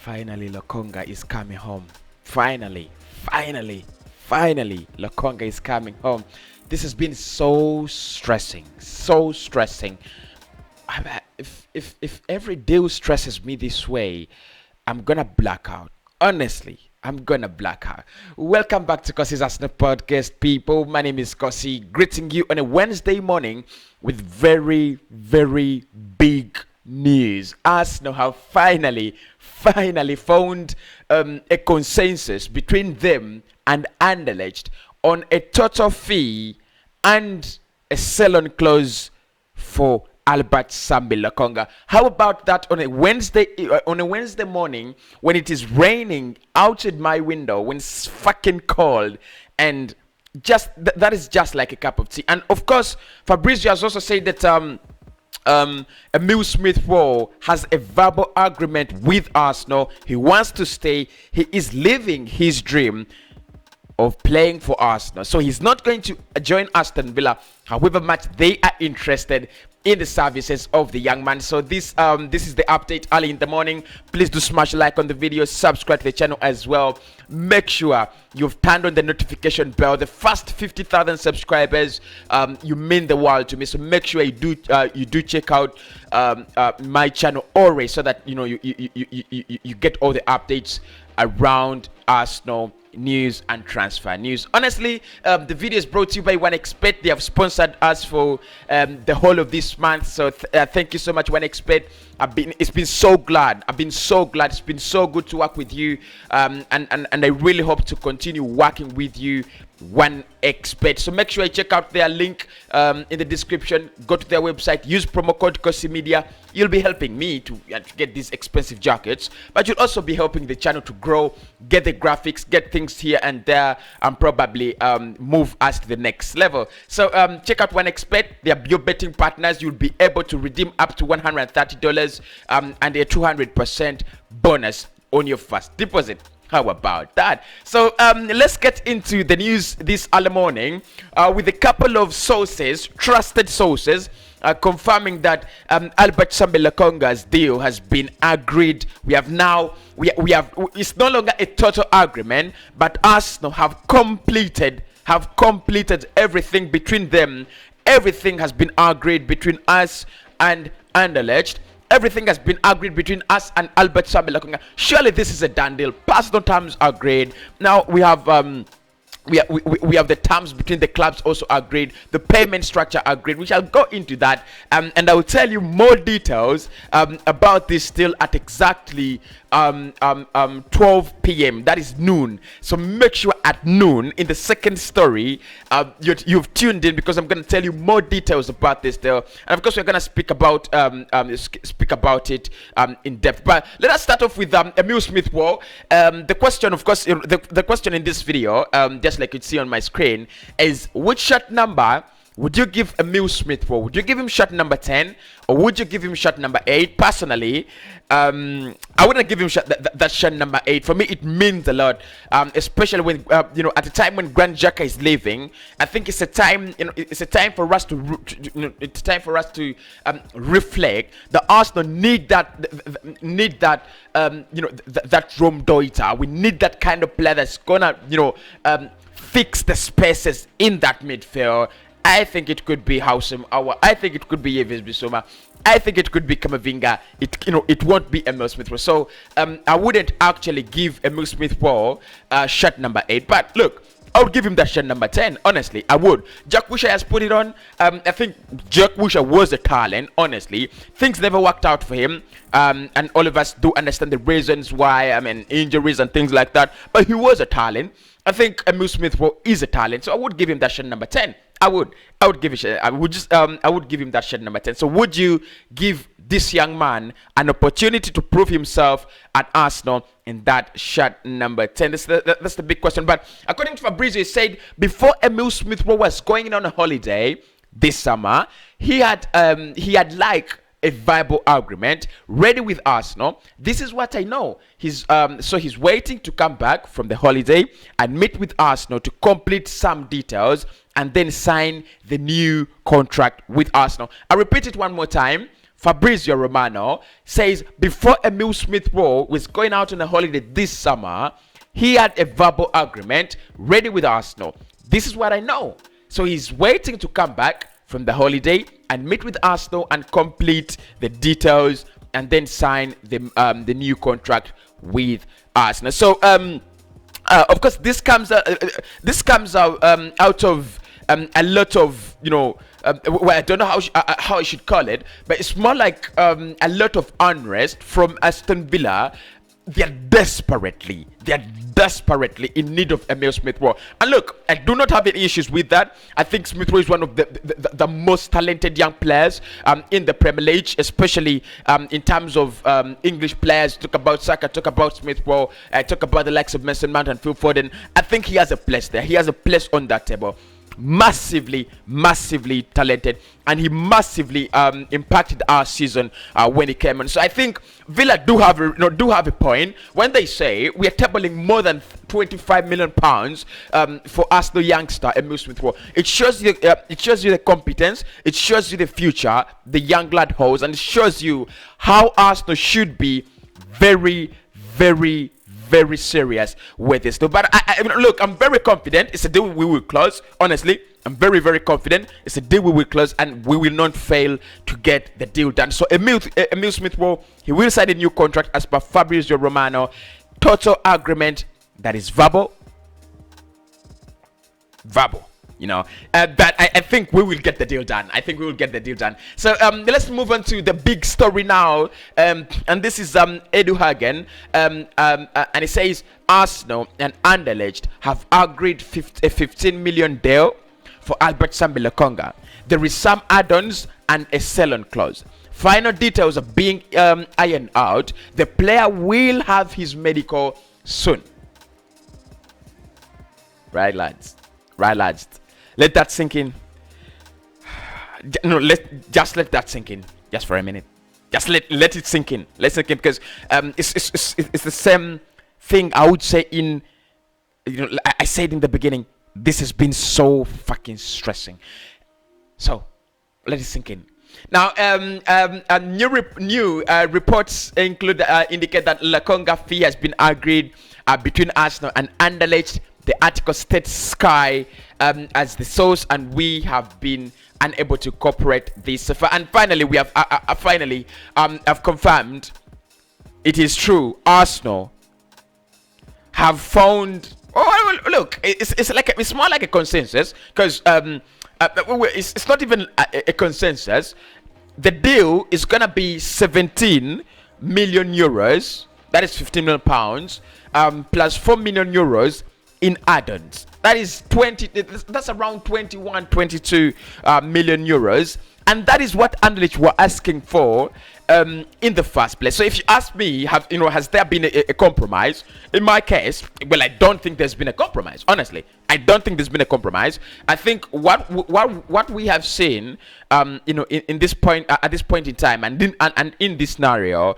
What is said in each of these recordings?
Finally, Lokonga is coming home. Finally, Lokonga is coming home. This has been so stressing. If every deal stresses me this way, I'm gonna black out. Honestly, I'm gonna black out. Welcome back to Cossy's Arsenal podcast, people. My name is Cossy, greeting you on a Wednesday morning with very big news. Arsenal have finally found a consensus between them and Anderlecht on a total fee and a sell-on clause for Albert Sambi Lokonga. How about that on a Wednesday morning when it is raining outside my window, when it's fucking cold, and just that is just like a cup of tea. And of course, Fabrizio has also said that Emile Smith-Rowe has a verbal agreement with Arsenal. He wants to stay. He is living his dream of playing for Arsenal. So he's not going to join Aston Villa, however much they are interested in the services of the young man. So this is the update early in the morning. Please do smash a like on the video, subscribe to the channel as well. Make sure you've turned on the notification bell. The first 50,000 subscribers, you mean the world to me. So make sure you do check out my channel always, so that you get all the updates around Arsenal news and transfer news. Honestly, the video is brought to you by OneXpert. They have sponsored us for the whole of this month, so thank you so much, OneXpert. I've been so glad. It's been so good to work with you, and I really hope to continue working with you, OneXpert. So make sure you check out their link in the description. Go to their website, use promo code CossyMedia. You'll be helping me to get these expensive jackets, but you'll also be helping the channel to grow, get the graphics, get things here and there, and probably move us to the next level. So check out OneXpert. They are your betting partners. You'll be able to redeem up to $130 and a 200% bonus on your first deposit. How about that? So let's get into the news this early morning with a couple of sources, trusted sources, confirming that Albert Sambi Lokonga's deal has been agreed. It's no longer a total agreement, but Arsenal have completed everything between them. Everything has been agreed between us and Anderlecht. Everything has been agreed between us and Albert Sambi Lokonga. Surely this is a done deal. Personal terms are agreed. Now we have we have the terms between the clubs also agreed. The payment structure agreed. We shall go into that, and I will tell you more details about this deal at exactly 12 p.m. That is noon. So make sure at noon in the second story you've tuned in, because I'm going to tell you more details about this deal, and of course we're going to speak about it in depth. But let us start off with Emile Smith-Rowe. The question, of course, the question in this video, just like you see on my screen, is which shirt number would you give Emile Smith-Rowe? Would you give him shirt number 10, or would you give him shirt number 8? Personally, I wouldn't give him that shirt number 8. For me, it means a lot, especially when at the time when Grand Xhaka is leaving. I think it's a time, it's a time for us to reflect. The Arsenal need that Rome Deuter. We need that kind of player that's gonna fix the spaces in that midfield. I think it could be Houssem Aouar. I think it could be Yves Bissouma. I think it could be Kamavinga. It won't be Emile Smith-Rowe. So I wouldn't actually give Emile Smith-Rowe shirt number 8. But look, I would give him that shirt number 10. Honestly, I would. Jack Wilshere has put it on. I think Jack Wilshere was a talent. Honestly, things never worked out for him. And all of us do understand the reasons why. I mean, injuries and things like that. But he was a talent. I think Emile Smith-Rowe is a talent. So I would give him that shirt number 10. I would give it. I would give him that shirt number 10. So would you give this young man an opportunity to prove himself at Arsenal in that shirt number 10? That's the big question. But according to Fabrizio, he said before Emile Smith-Rowe was going on a holiday this summer, he had like a viable agreement ready with Arsenal. This is what I know. He's waiting to come back from the holiday and meet with Arsenal to complete some details and then sign the new contract with Arsenal. I repeat it one more time. Fabrizio Romano says before Emil Smith Rowe was going out on a holiday this summer, he had a verbal agreement ready with Arsenal. This is what I know. So he's waiting to come back from the holiday and meet with Arsenal and complete the details and then sign the new contract with Arsenal. So of course this comes out of a lot of, well, I don't know how I should call it, but it's more like a lot of unrest from Aston Villa. They're desperately in need of Emil Smith Rowe. And look, I do not have any issues with that. I think Smith Rowe is one of the most talented young players in the Premier League, especially in terms of English players. Talk about Saka, talk about Smith Rowe, talk about the likes of Mason Mount and Phil Foden. I think he has a place there. He has a place on that table. Massively talented, and he massively impacted our season when he came on. So I think Villa do have a point when they say we are tabling more than 25 million pounds for Arsenal youngster Emil Smith Rowe. It shows you the competence, it shows you the future the young lad holds, and it shows you how Arsenal should be very serious with this. But look, I'm very confident it's a deal we will close. Honestly, I'm very confident it's a deal we will close, and we will not fail to get the deal done. So Emil Smith Rowe, he will sign a new contract as per Fabrizio Romano. Total agreement that is verbal. But I think we will get the deal done. So let's move on to the big story now. And this is Edu Hagen. And it says Arsenal and Anderlecht have agreed a 15 million deal for Albert Sambi Lokonga. There is some add-ons and a sell-on clause. Final details are being ironed out. The player will have his medical soon. Right, lads. Let that sink in. No, let that sink in just for a minute. Just let it sink in. Let's sink in, because it's the same thing I would say in, I said in the beginning. This has been so fucking stressing. So let it sink in. Now, new reports indicate that Lokonga fee has been agreed between Arsenal and Anderlecht. The article states Sky as the source, and we have been unable to cooperate this. And finally, we have have confirmed it is true. Arsenal have found. Oh, look, it's more like a consensus, because it's not even a consensus. The deal is gonna be 17 million euros. That is 15 million pounds, plus 4 million euros in add-ons. That is that's around 21, 22 million euros, and that is what Anderlecht were asking for in the first place. So if you ask me, has there been a compromise? In my case, well, I don't think there's been a compromise. Honestly, I don't think there's been a compromise. I think what we have seen, in this point at this point in time, and in this scenario,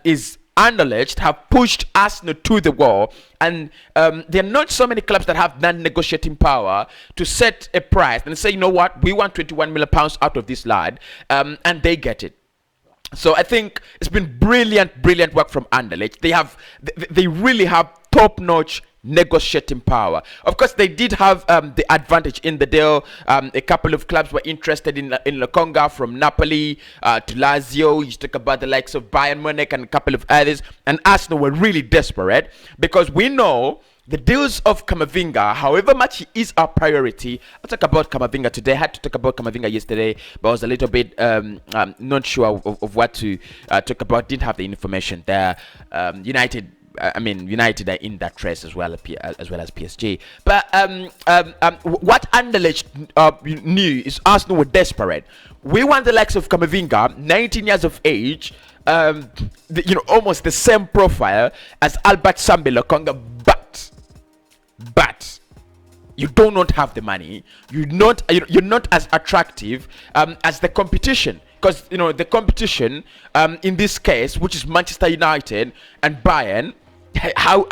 is Anderlecht have pushed Arsenal to the wall, and there are not so many clubs that have non-negotiating power to set a price and say, you know what, we want 21 million pounds out of this lad, and they get it. So I think it's been brilliant work from Anderlecht. They really have top-notch negotiating power. Of course, they did have the advantage in the deal. A couple of clubs were interested in Lokonga, from Napoli to Lazio. You talk about the likes of Bayern Munich and a couple of others. And Arsenal were really desperate, because we know the deals of Camavinga, however much he is our priority. I'll talk about Camavinga today. I had to talk about Camavinga yesterday, but I was a little bit not sure of what to talk about. Didn't have the information there. United are in that race as well as PSG. But what Anderlecht knew is Arsenal were desperate. We want the likes of Camavinga, 19 years of age, almost the same profile as Albert Sambi Lokonga, but you do not have the money. You're not as attractive as the competition. Because the competition in this case, which is Manchester United and Bayern, how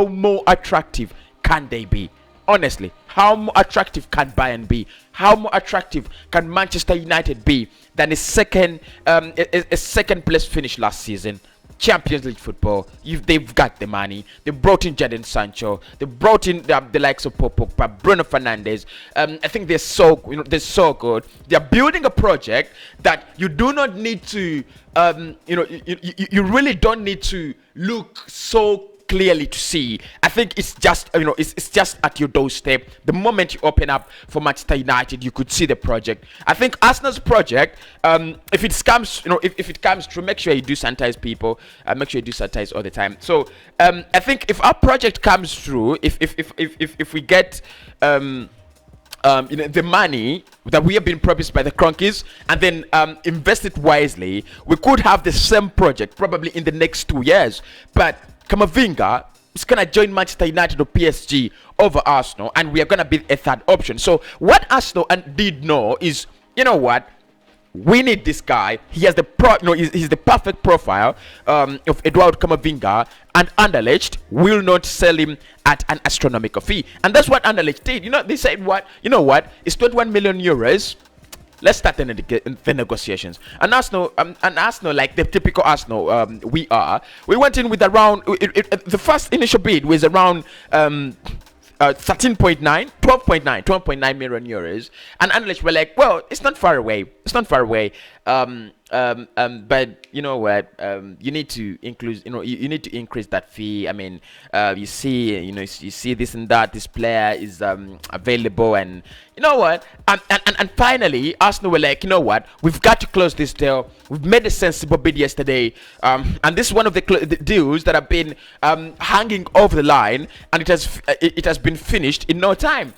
more attractive can they be? honestly, how more attractive can Bayern be? How more attractive can Manchester United be than a second place finish last season? Champions League football. They've got the money. They brought in Jadon Sancho. They brought in the likes of Pogba, Bruno Fernandes. I think they're so good. They're building a project that you do not need to you really don't need to look so clearly to see. I think it's just it's just at your doorstep. The moment you open up for Manchester United, you could see the project. I think Arsenal's project, if it comes if it comes through, make sure you do sanitize people. Make sure you do sanitize all the time. So I think if our project comes through, if we get the money that we have been promised by the Cronkies and then invest it wisely, we could have the same project probably in the next 2 years. But Camavinga is going to join Manchester United or PSG over Arsenal, and we are going to be a third option. So what Arsenal did know is, you know what? We need this guy. He has the he's the perfect profile of Eduardo Camavinga, and Anderlecht will not sell him at an astronomical fee. And that's what Anderlecht did. They said, what? You know what? It's 21 million euros. Let's start the negotiations. And Arsenal, like the typical Arsenal, we went in with around the first initial bid was around 12.9 million euros, and analysts were like, well, it's not far away, but you know what, you need to include, you need to increase that fee. I mean, you see this and that, this player is available, and you know what, and finally Arsenal were like, you know what, we've got to close this deal. We've made a sensible bid yesterday, and this is one of the deals that have been hanging over the line, and it has been finished in no time.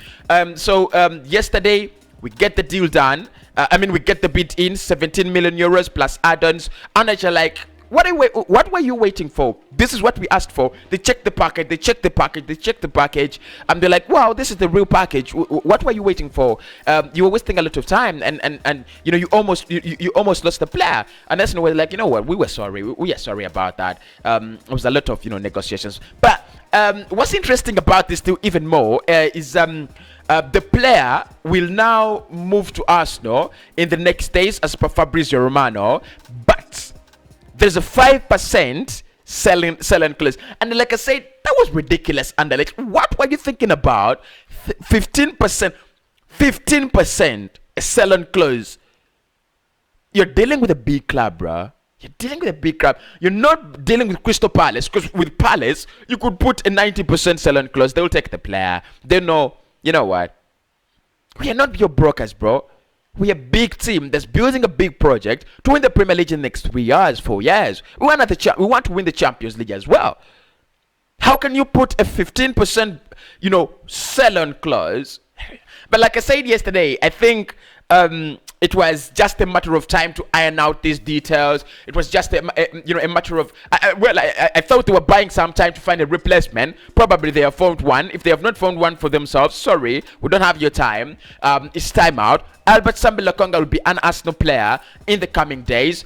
So yesterday we get the deal done. We get the bid in, 17 million euros plus add-ons, and you're like, what were you waiting for? This is what we asked for. They checked the package, and they're like, wow, this is the real package. What were you waiting for? You were wasting a lot of time, and you almost lost the player. And that's we're like, you know what, we were sorry. We are sorry about that. It was a lot of negotiations. But what's interesting about this deal even more is the player will now move to Arsenal in the next days, as per Fabrizio Romano, but there's a 5% selling clause. And like I said, that was ridiculous. And like, what were you thinking about? 15% selling clause. You're dealing with a big club, bro. You're dealing with a big club. You're not dealing with Crystal Palace, because with Palace, you could put a 90% selling clause. They'll take the player. They know, you know what? We are not your brokers, bro. We are a big team that's building a big project to win the Premier League in the next 3 years, 4 years. We want to win the Champions League as well. How can you put a 15%, sell-on clause? But like I said yesterday, I think it was just a matter of time to iron out these details. It was just a matter of I thought they were buying some time to find a replacement. Probably they have found one. If they have not found one for themselves, sorry, we don't have your time. It's time out. Albert Sambi Lokonga will be an Arsenal player in the coming days.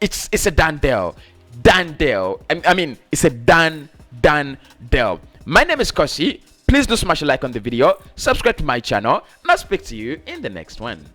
It's a done deal. It's a done deal. My name is Cossy. Please do smash a like on the video, subscribe to my channel, and I'll speak to you in the next one.